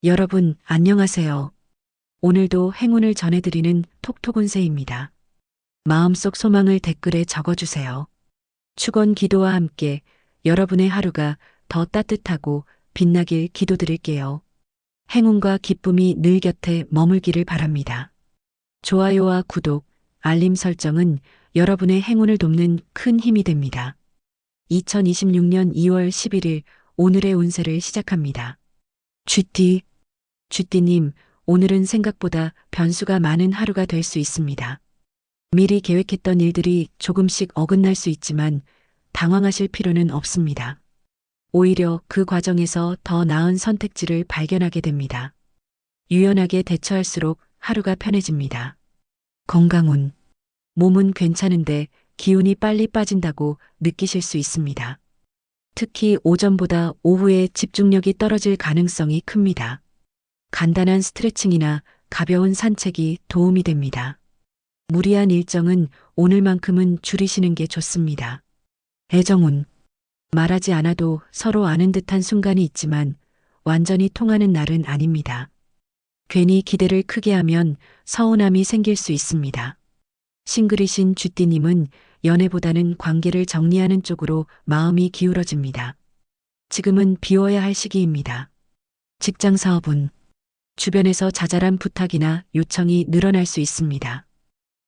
여러분, 안녕하세요. 오늘도 행운을 전해드리는 톡톡운세입니다. 마음속 소망을 댓글에 적어주세요. 축원 기도와 함께 여러분의 하루가 더 따뜻하고 빛나길 기도드릴게요. 행운과 기쁨이 늘 곁에 머물기를 바랍니다. 좋아요와 구독, 알림 설정은 여러분의 행운을 돕는 큰 힘이 됩니다. 2026년 2월 11일 오늘의 운세를 시작합니다. 쥐띠님, 오늘은 생각보다 변수가 많은 하루가 될 수 있습니다. 미리 계획했던 일들이 조금씩 어긋날 수 있지만 당황하실 필요는 없습니다. 오히려 그 과정에서 더 나은 선택지를 발견하게 됩니다. 유연하게 대처할수록 하루가 편해집니다. 건강운. 몸은 괜찮은데 기운이 빨리 빠진다고 느끼실 수 있습니다. 특히 오전보다 오후에 집중력이 떨어질 가능성이 큽니다. 간단한 스트레칭이나 가벼운 산책이 도움이 됩니다. 무리한 일정은 오늘만큼은 줄이시는 게 좋습니다. 애정운. 말하지 않아도 서로 아는 듯한 순간이 있지만 완전히 통하는 날은 아닙니다. 괜히 기대를 크게 하면 서운함이 생길 수 있습니다. 싱글이신 쥐띠님은 연애보다는 관계를 정리하는 쪽으로 마음이 기울어집니다. 지금은 비워야 할 시기입니다. 직장 사업운. 주변에서 자잘한 부탁이나 요청이 늘어날 수 있습니다.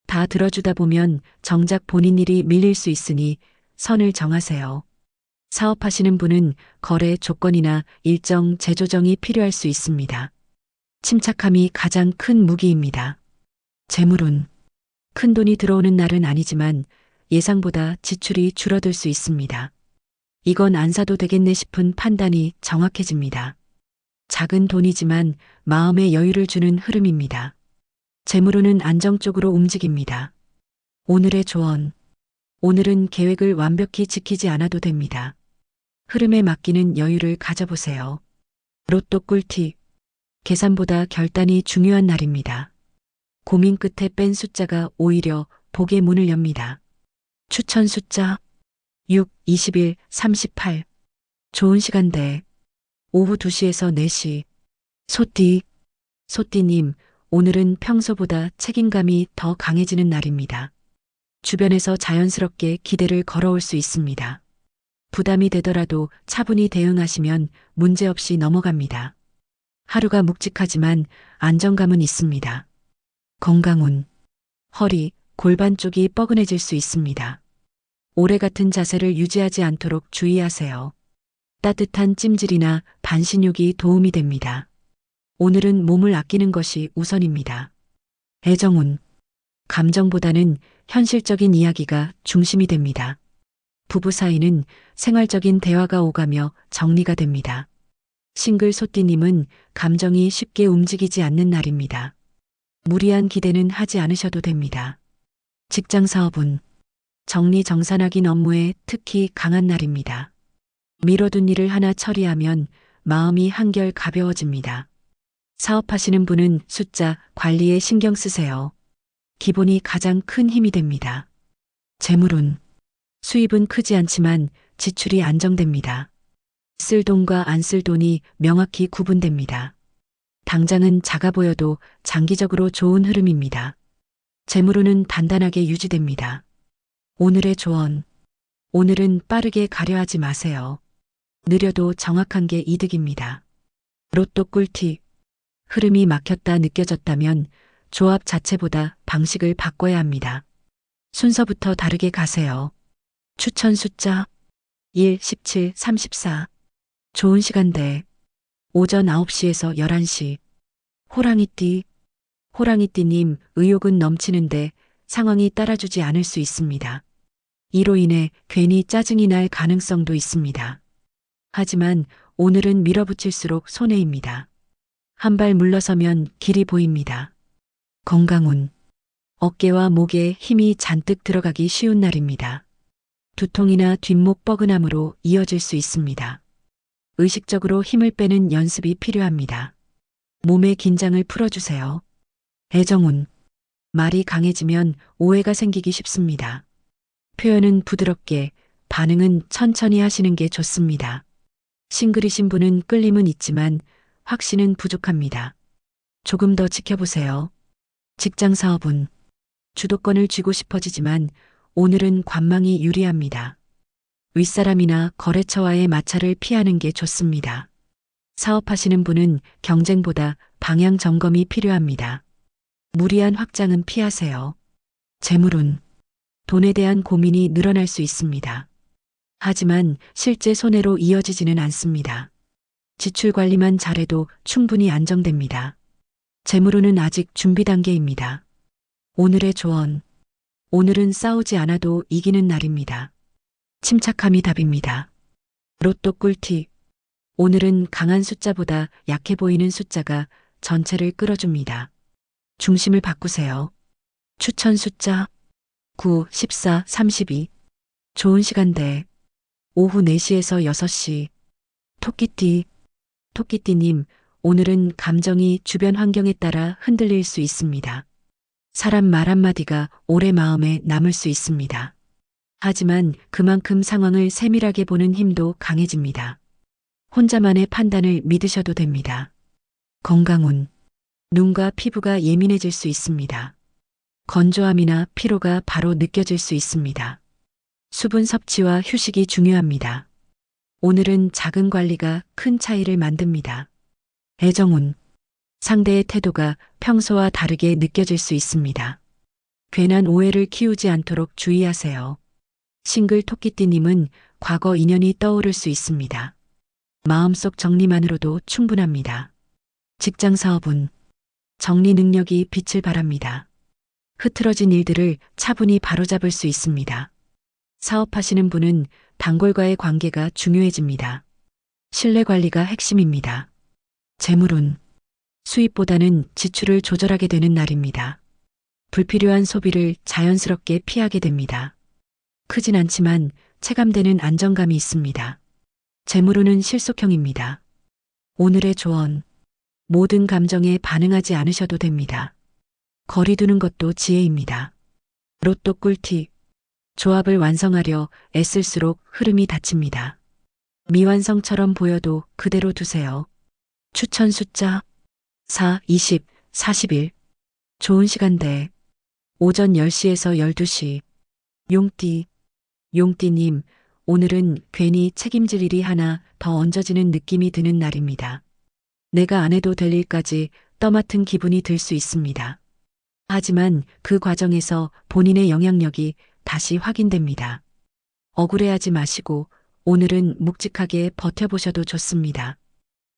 다 들어주다 보면 정작 본인 일이 밀릴 수 있으니 선을 정하세요. 사업하시는 분은 거래 조건이나 일정 재조정이 필요할 수 있습니다. 침착함이 가장 큰 무기입니다. 재물운. 큰 돈이 들어오는 날은 아니지만 예상보다 지출이 줄어들 수 있습니다. 이건 안 사도 되겠네 싶은 판단이 정확해집니다. 작은 돈이지만 마음의 여유를 주는 흐름입니다. 재물운은 안정적으로 움직입니다. 오늘의 조언. 오늘은 계획을 완벽히 지키지 않아도 됩니다. 흐름에 맡기는 여유를 가져보세요. 로또 꿀팁. 계산보다 결단이 중요한 날입니다. 고민 끝에 뺀 숫자가 오히려 복의 문을 엽니다. 추천 숫자 6, 21, 38. 좋은 시간대. 오후 2시에서 4시. 소띠님, 오늘은 평소보다 책임감이 더 강해지는 날입니다. 주변에서 자연스럽게 기대를 걸어올 수 있습니다. 부담이 되더라도 차분히 대응하시면 문제없이 넘어갑니다. 하루가 묵직하지만 안정감은 있습니다. 건강운. 허리, 골반 쪽이 뻐근해질 수 있습니다. 오래 같은 자세를 유지하지 않도록 주의하세요. 따뜻한 찜질이나 반신욕이 도움이 됩니다. 오늘은 몸을 아끼는 것이 우선입니다. 애정운. 감정보다는 현실적인 이야기가 중심이 됩니다. 부부 사이는 생활적인 대화가 오가며 정리가 됩니다. 싱글 소띠님은 감정이 쉽게 움직이지 않는 날입니다. 무리한 기대는 하지 않으셔도 됩니다. 직장 사업운. 정리정산하긴 업무에 특히 강한 날입니다. 미뤄둔 일을 하나 처리하면 마음이 한결 가벼워집니다. 사업하시는 분은 숫자 관리에 신경 쓰세요. 기본이 가장 큰 힘이 됩니다. 재물운. 수입은 크지 않지만 지출이 안정됩니다. 쓸 돈과 안 쓸 돈이 명확히 구분됩니다. 당장은 작아 보여도 장기적으로 좋은 흐름입니다. 재물운은 단단하게 유지됩니다. 오늘의 조언. 오늘은 빠르게 가려 하지 마세요. 느려도 정확한 게 이득입니다. 로또 꿀팁. 흐름이 막혔다 느껴졌다면 조합 자체보다 방식을 바꿔야 합니다. 순서부터 다르게 가세요. 추천 숫자 1, 17, 34. 좋은 시간대. 오전 9시에서 11시. 호랑이띠님, 의욕은 넘치는데 상황이 따라주지 않을 수 있습니다. 이로 인해 괜히 짜증이 날 가능성도 있습니다. 하지만 오늘은 밀어붙일수록 손해입니다. 한 발 물러서면 길이 보입니다. 건강운. 어깨와 목에 힘이 잔뜩 들어가기 쉬운 날입니다. 두통이나 뒷목 뻐근함으로 이어질 수 있습니다. 의식적으로 힘을 빼는 연습이 필요합니다. 몸의 긴장을 풀어주세요. 애정운. 말이 강해지면 오해가 생기기 쉽습니다. 표현은 부드럽게, 반응은 천천히 하시는 게 좋습니다. 싱글이신 분은 끌림은 있지만 확신은 부족합니다. 조금 더 지켜보세요. 직장 사업은 주도권을 쥐고 싶어지지만 오늘은 관망이 유리합니다. 윗사람이나 거래처와의 마찰을 피하는 게 좋습니다. 사업하시는 분은 경쟁보다 방향 점검이 필요합니다. 무리한 확장은 피하세요. 재물운, 돈에 대한 고민이 늘어날 수 있습니다. 하지만 실제 손해로 이어지지는 않습니다. 지출 관리만 잘해도 충분히 안정됩니다. 재물운은 아직 준비 단계입니다. 오늘의 조언. 오늘은 싸우지 않아도 이기는 날입니다. 침착함이 답입니다. 로또 꿀팁. 오늘은 강한 숫자보다 약해 보이는 숫자가 전체를 끌어줍니다. 중심을 바꾸세요. 추천 숫자 9, 14, 32. 좋은 시간대 오후 4시에서 6시. 토끼띠. 토끼띠님, 오늘은 감정이 주변 환경에 따라 흔들릴 수 있습니다. 사람 말 한마디가 오래 마음에 남을 수 있습니다. 하지만 그만큼 상황을 세밀하게 보는 힘도 강해집니다. 혼자만의 판단을 믿으셔도 됩니다. 건강운. 눈과 피부가 예민해질 수 있습니다. 건조함이나 피로가 바로 느껴질 수 있습니다. 수분 섭취와 휴식이 중요합니다. 오늘은 작은 관리가 큰 차이를 만듭니다. 애정운. 상대의 태도가 평소와 다르게 느껴질 수 있습니다. 괜한 오해를 키우지 않도록 주의하세요. 싱글 토끼띠님은 과거 인연이 떠오를 수 있습니다. 마음속 정리만으로도 충분합니다. 직장 사업은 정리 능력이 빛을 발합니다. 흐트러진 일들을 차분히 바로잡을 수 있습니다. 사업하시는 분은 단골과의 관계가 중요해집니다. 신뢰 관리가 핵심입니다. 재물운. 수입보다는 지출을 조절하게 되는 날입니다. 불필요한 소비를 자연스럽게 피하게 됩니다. 크진 않지만 체감되는 안정감이 있습니다. 재물운은 실속형입니다. 오늘의 조언. 모든 감정에 반응하지 않으셔도 됩니다. 거리 두는 것도 지혜입니다. 로또 꿀팁. 조합을 완성하려 애쓸수록 흐름이 닫힙니다. 미완성처럼 보여도 그대로 두세요. 추천 숫자 4, 20, 41. 좋은 시간대 오전 10시에서 12시. 용띠. 용띠님, 오늘은 괜히 책임질 일이 하나 더 얹어지는 느낌이 드는 날입니다. 내가 안 해도 될 일까지 떠맡은 기분이 들 수 있습니다. 하지만 그 과정에서 본인의 영향력이 다시 확인됩니다. 억울해하지 마시고 오늘은 묵직하게 버텨보셔도 좋습니다.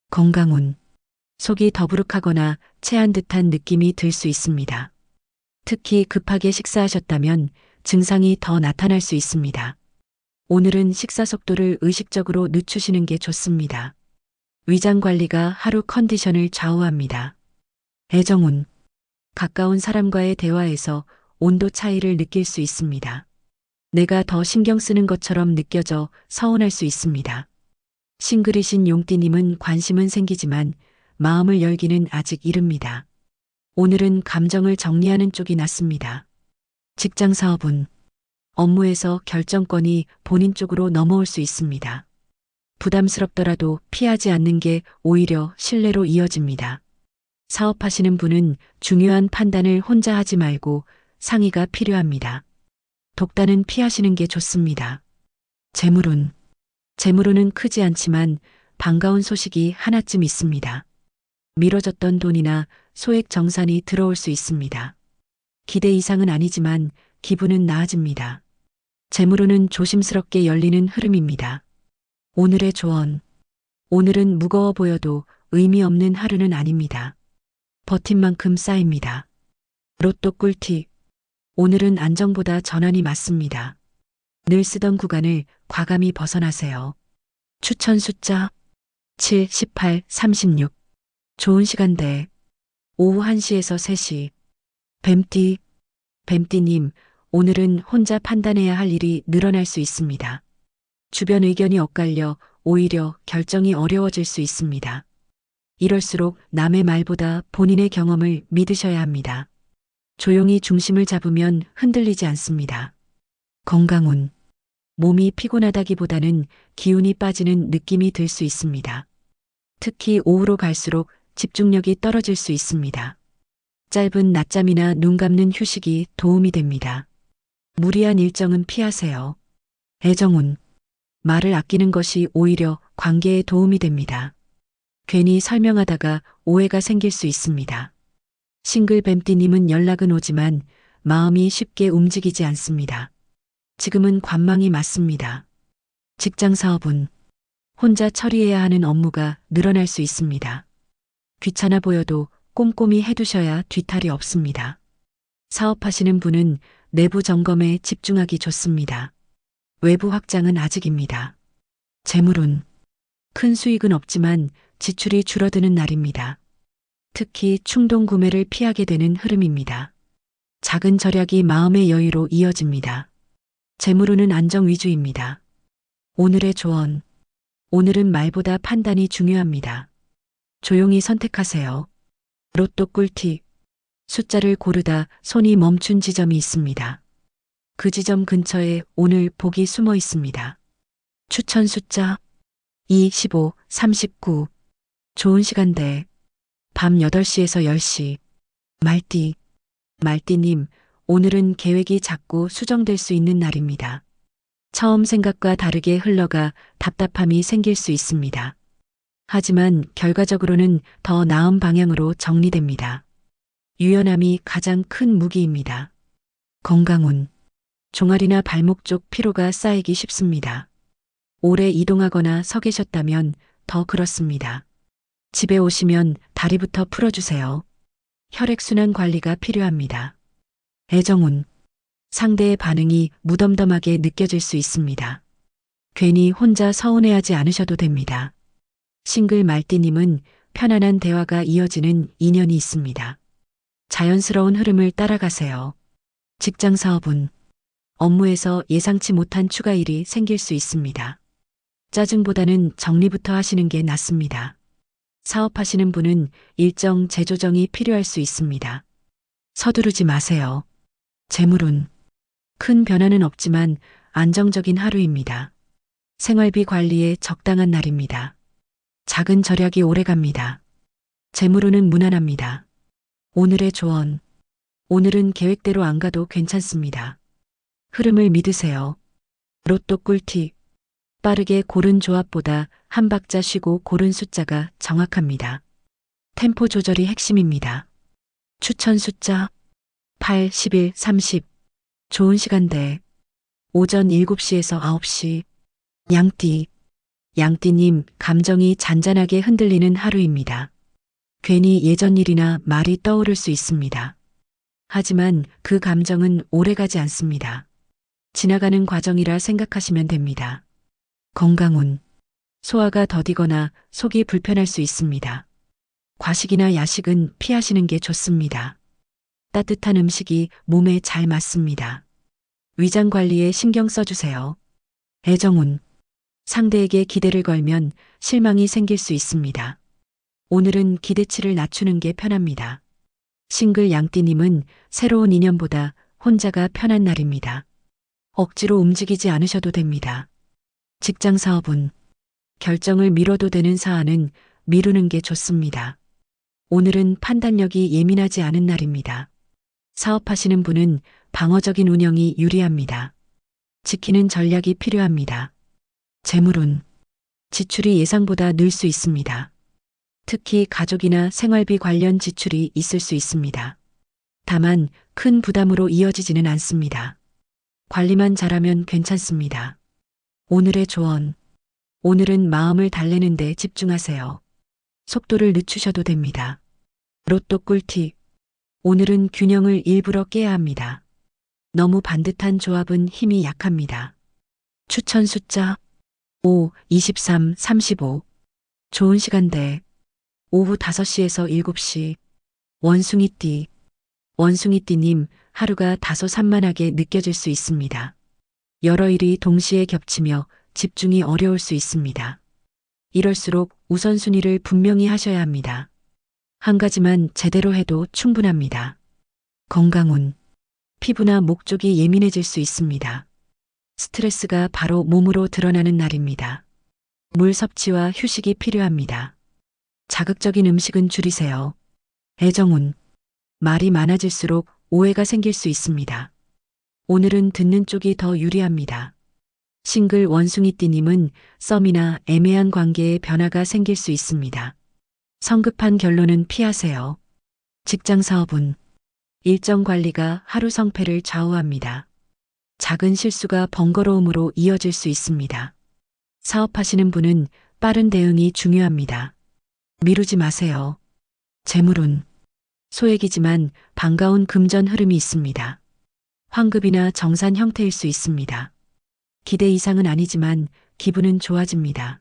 건강운. 속이 더부룩하거나 체한 듯한 느낌이 들 수 있습니다. 특히 급하게 식사하셨다면 증상이 더 나타날 수 있습니다. 오늘은 식사 속도를 의식적으로 늦추시는 게 좋습니다. 위장 관리가 하루 컨디션을 좌우합니다. 애정운. 가까운 사람과의 대화에서 온도 차이를 느낄 수 있습니다. 내가 더 신경 쓰는 것처럼 느껴져 서운할 수 있습니다. 싱글이신 용띠님은 관심은 생기지만 마음을 열기는 아직 이릅니다. 오늘은 감정을 정리하는 쪽이 낫습니다. 직장 사업은 업무에서 결정권이 본인 쪽으로 넘어올 수 있습니다. 부담스럽더라도 피하지 않는 게 오히려 신뢰로 이어집니다. 사업하시는 분은 중요한 판단을 혼자 하지 말고 상의가 필요합니다. 독단은 피하시는 게 좋습니다. 재물운. 재물운은 크지 않지만 반가운 소식이 하나쯤 있습니다. 미뤄졌던 돈이나 소액 정산이 들어올 수 있습니다. 기대 이상은 아니지만 기분은 나아집니다. 재물운은 조심스럽게 열리는 흐름입니다. 오늘의 조언. 오늘은 무거워 보여도 의미 없는 하루는 아닙니다. 버틴 만큼 쌓입니다. 로또 꿀팁. 오늘은 안정보다 전환이 맞습니다. 늘 쓰던 구간을 과감히 벗어나세요. 추천 숫자 7, 18, 36. 좋은 시간대 오후 1시에서 3시. 뱀띠. 뱀띠님, 오늘은 혼자 판단해야 할 일이 늘어날 수 있습니다. 주변 의견이 엇갈려 오히려 결정이 어려워질 수 있습니다. 이럴수록 남의 말보다 본인의 경험을 믿으셔야 합니다. 조용히 중심을 잡으면 흔들리지 않습니다. 건강운. 몸이 피곤하다기보다는 기운이 빠지는 느낌이 들 수 있습니다. 특히 오후로 갈수록 집중력이 떨어질 수 있습니다. 짧은 낮잠이나 눈 감는 휴식이 도움이 됩니다. 무리한 일정은 피하세요. 애정운. 말을 아끼는 것이 오히려 관계에 도움이 됩니다. 괜히 설명하다가 오해가 생길 수 있습니다. 싱글뱀띠님은 연락은 오지만 마음이 쉽게 움직이지 않습니다. 지금은 관망이 맞습니다. 직장 사업은 혼자 처리해야 하는 업무가 늘어날 수 있습니다. 귀찮아 보여도 꼼꼼히 해두셔야 뒤탈이 없습니다. 사업하시는 분은 내부 점검에 집중하기 좋습니다. 외부 확장은 아직입니다. 재물운. 큰 수익은 없지만 지출이 줄어드는 날입니다. 특히 충동 구매를 피하게 되는 흐름입니다. 작은 절약이 마음의 여유로 이어집니다. 재물운은 안정 위주입니다. 오늘의 조언. 오늘은 말보다 판단이 중요합니다. 조용히 선택하세요. 로또 꿀팁. 숫자를 고르다 손이 멈춘 지점이 있습니다. 그 지점 근처에 오늘 복이 숨어 있습니다. 추천 숫자 2, 15, 39. 좋은 시간대. 밤 8시에서 10시. 말띠. 말띠님, 오늘은 계획이 자꾸 수정될 수 있는 날입니다. 처음 생각과 다르게 흘러가 답답함이 생길 수 있습니다. 하지만 결과적으로는 더 나은 방향으로 정리됩니다. 유연함이 가장 큰 무기입니다. 건강운. 종아리나 발목 쪽 피로가 쌓이기 쉽습니다. 오래 이동하거나 서 계셨다면 더 그렇습니다. 집에 오시면 다리부터 풀어주세요. 혈액순환 관리가 필요합니다. 애정운. 상대의 반응이 무덤덤하게 느껴질 수 있습니다. 괜히 혼자 서운해하지 않으셔도 됩니다. 싱글 말띠님은 편안한 대화가 이어지는 인연이 있습니다. 자연스러운 흐름을 따라가세요. 직장 사업은 업무에서 예상치 못한 추가 일이 생길 수 있습니다. 짜증보다는 정리부터 하시는 게 낫습니다. 사업하시는 분은 일정 재조정이 필요할 수 있습니다. 서두르지 마세요. 재물운. 큰 변화는 없지만 안정적인 하루입니다. 생활비 관리에 적당한 날입니다. 작은 절약이 오래갑니다. 재물운은 무난합니다. 오늘의 조언. 오늘은 계획대로 안 가도 괜찮습니다. 흐름을 믿으세요. 로또 꿀팁. 빠르게 고른 조합보다 한 박자 쉬고 고른 숫자가 정확합니다. 템포 조절이 핵심입니다. 추천 숫자 8, 11, 30. 좋은 시간대. 오전 7시에서 9시. 양띠. 양띠님, 감정이 잔잔하게 흔들리는 하루입니다. 괜히 예전 일이나 말이 떠오를 수 있습니다. 하지만 그 감정은 오래가지 않습니다. 지나가는 과정이라 생각하시면 됩니다. 건강운. 소화가 더디거나 속이 불편할 수 있습니다. 과식이나 야식은 피하시는 게 좋습니다. 따뜻한 음식이 몸에 잘 맞습니다. 위장 관리에 신경 써주세요. 애정운. 상대에게 기대를 걸면 실망이 생길 수 있습니다. 오늘은 기대치를 낮추는 게 편합니다. 싱글 양띠님은 새로운 인연보다 혼자가 편한 날입니다. 억지로 움직이지 않으셔도 됩니다. 직장 사업은 결정을 미뤄도 되는 사안은 미루는 게 좋습니다. 오늘은 판단력이 예민하지 않은 날입니다. 사업하시는 분은 방어적인 운영이 유리합니다. 지키는 전략이 필요합니다. 재물운. 지출이 예상보다 늘 수 있습니다. 특히 가족이나 생활비 관련 지출이 있을 수 있습니다. 다만 큰 부담으로 이어지지는 않습니다. 관리만 잘하면 괜찮습니다. 오늘의 조언. 오늘은 마음을 달래는 데 집중하세요. 속도를 늦추셔도 됩니다. 로또 꿀팁. 오늘은 균형을 일부러 깨야 합니다. 너무 반듯한 조합은 힘이 약합니다. 추천 숫자 5, 23, 35. 좋은 시간대. 오후 5시에서 7시. 원숭이띠. 원숭이띠님, 하루가 다소 산만하게 느껴질 수 있습니다. 여러 일이 동시에 겹치며 집중이 어려울 수 있습니다. 이럴수록 우선순위를 분명히 하셔야 합니다. 한 가지만 제대로 해도 충분합니다. 건강운. 피부나 목 쪽이 예민해질 수 있습니다. 스트레스가 바로 몸으로 드러나는 날입니다. 물 섭취와 휴식이 필요합니다. 자극적인 음식은 줄이세요. 애정운. 말이 많아질수록 오해가 생길 수 있습니다. 오늘은 듣는 쪽이 더 유리합니다. 싱글 원숭이띠님은 썸이나 애매한 관계에 변화가 생길 수 있습니다. 성급한 결론은 피하세요. 직장 사업운. 일정 관리가 하루 성패를 좌우합니다. 작은 실수가 번거로움으로 이어질 수 있습니다. 사업하시는 분은 빠른 대응이 중요합니다. 미루지 마세요. 재물운. 소액이지만 반가운 금전 흐름이 있습니다. 환급이나 정산 형태일 수 있습니다. 기대 이상은 아니지만 기분은 좋아집니다.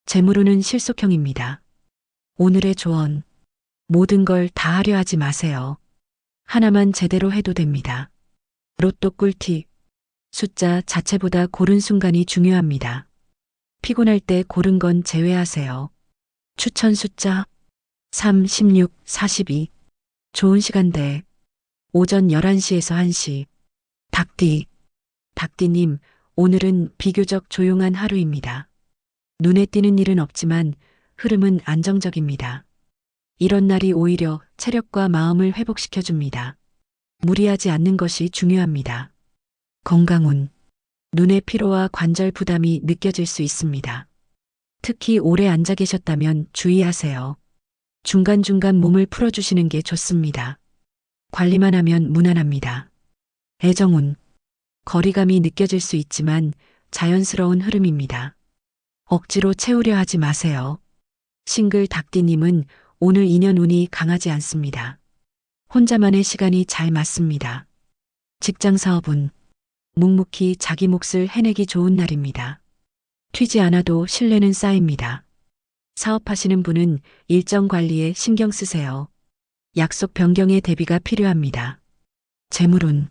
재물운은 실속형입니다. 오늘의 조언. 모든 걸 다 하려 하지 마세요. 하나만 제대로 해도 됩니다. 로또 꿀팁. 숫자 자체보다 고른 순간이 중요합니다. 피곤할 때 고른 건 제외하세요. 추천 숫자 3, 16, 42. 좋은 시간대. 오전 11시에서 1시. 닭띠. 닭띠님, 오늘은 비교적 조용한 하루입니다. 눈에 띄는 일은 없지만 흐름은 안정적입니다. 이런 날이 오히려 체력과 마음을 회복시켜줍니다. 무리하지 않는 것이 중요합니다. 건강운. 눈의 피로와 관절 부담이 느껴질 수 있습니다. 특히 오래 앉아 계셨다면 주의하세요. 중간중간 몸을 풀어주시는 게 좋습니다. 관리만 하면 무난합니다. 애정운. 거리감이 느껴질 수 있지만 자연스러운 흐름입니다. 억지로 채우려 하지 마세요. 싱글 닭띠님은 오늘 인연 운이 강하지 않습니다. 혼자만의 시간이 잘 맞습니다. 직장 사업운. 묵묵히 자기 몫을 해내기 좋은 날입니다. 튀지 않아도 신뢰는 쌓입니다. 사업하시는 분은 일정 관리에 신경 쓰세요. 약속 변경에 대비가 필요합니다. 재물운.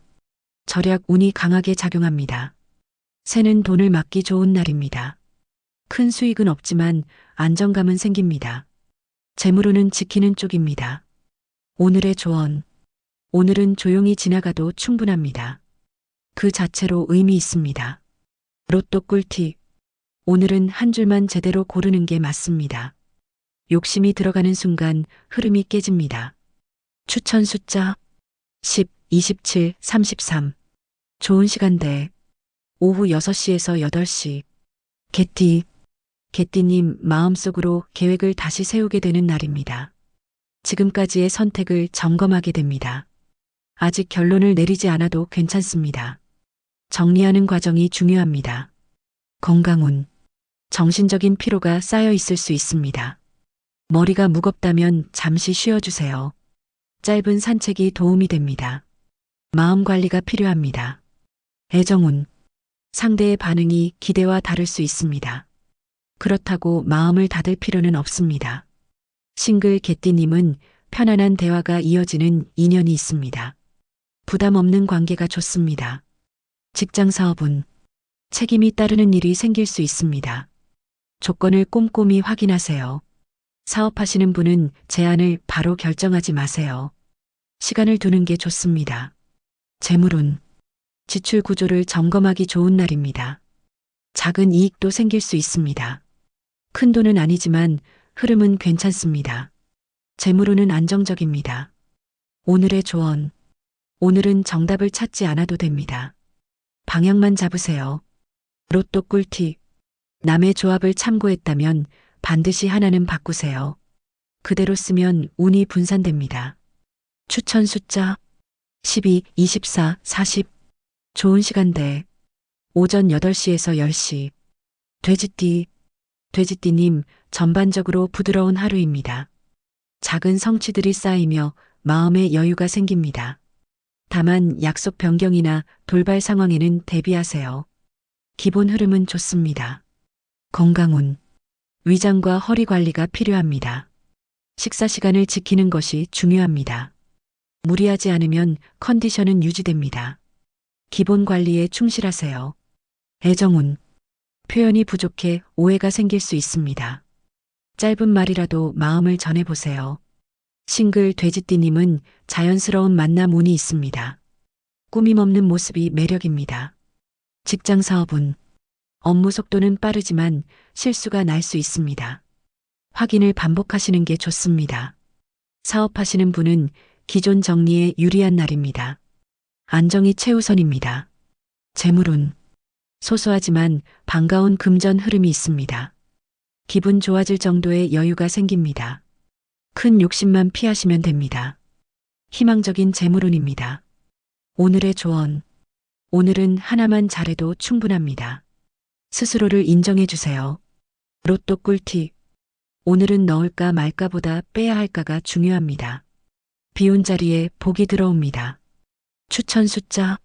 절약 운이 강하게 작용합니다. 새는 돈을 막기 좋은 날입니다. 큰 수익은 없지만 안정감은 생깁니다. 재물운은 지키는 쪽입니다. 오늘의 조언. 오늘은 조용히 지나가도 충분합니다. 그 자체로 의미 있습니다. 로또 꿀팁. 오늘은 한 줄만 제대로 고르는 게 맞습니다. 욕심이 들어가는 순간 흐름이 깨집니다. 추천 숫자 10, 27, 33. 좋은 시간대. 오후 6시에서 8시. 개띠. 개띠님 마음속으로 계획을 다시 세우게 되는 날입니다. 지금까지의 선택을 점검하게 됩니다. 아직 결론을 내리지 않아도 괜찮습니다. 정리하는 과정이 중요합니다. 건강운. 정신적인 피로가 쌓여 있을 수 있습니다. 머리가 무겁다면 잠시 쉬어주세요. 짧은 산책이 도움이 됩니다. 마음 관리가 필요합니다. 애정운. 상대의 반응이 기대와 다를 수 있습니다. 그렇다고 마음을 닫을 필요는 없습니다. 싱글 개띠님은 편안한 대화가 이어지는 인연이 있습니다. 부담 없는 관계가 좋습니다. 직장 사업운. 책임이 따르는 일이 생길 수 있습니다. 조건을 꼼꼼히 확인하세요. 사업하시는 분은 제안을 바로 결정하지 마세요. 시간을 두는 게 좋습니다. 재물운. 지출 구조를 점검하기 좋은 날입니다. 작은 이익도 생길 수 있습니다. 큰 돈은 아니지만 흐름은 괜찮습니다. 재물운은 안정적입니다. 오늘의 조언. 오늘은 정답을 찾지 않아도 됩니다. 방향만 잡으세요. 로또 꿀팁. 남의 조합을 참고했다면 반드시 하나는 바꾸세요. 그대로 쓰면 운이 분산됩니다. 추천 숫자 12, 24, 40. 좋은 시간대. 오전 8시에서 10시. 돼지띠. 돼지띠님, 전반적으로 부드러운 하루입니다. 작은 성취들이 쌓이며 마음의 여유가 생깁니다. 다만 약속 변경이나 돌발 상황에는 대비하세요. 기본 흐름은 좋습니다. 건강운. 위장과 허리 관리가 필요합니다. 식사 시간을 지키는 것이 중요합니다. 무리하지 않으면 컨디션은 유지됩니다. 기본 관리에 충실하세요. 애정운. 표현이 부족해 오해가 생길 수 있습니다. 짧은 말이라도 마음을 전해보세요. 싱글 돼지띠님은 자연스러운 만남 운이 있습니다. 꾸밈 없는 모습이 매력입니다. 직장 사업운. 업무 속도는 빠르지만 실수가 날 수 있습니다. 확인을 반복하시는 게 좋습니다. 사업하시는 분은 기존 정리에 유리한 날입니다. 안정이 최우선입니다. 재물운. 소소하지만 반가운 금전 흐름이 있습니다. 기분 좋아질 정도의 여유가 생깁니다. 큰 욕심만 피하시면 됩니다. 희망적인 재물운입니다. 오늘의 조언. 오늘은 하나만 잘해도 충분합니다. 스스로를 인정해 주세요. 로또 꿀팁. 오늘은 넣을까 말까보다 빼야 할까가 중요합니다. 비운 자리에 복이 들어옵니다. 추천 숫자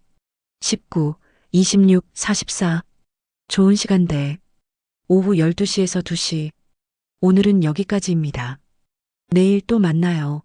19, 26, 44. 좋은 시간대. 오후 12시에서 2시. 오늘은 여기까지입니다. 내일 또 만나요.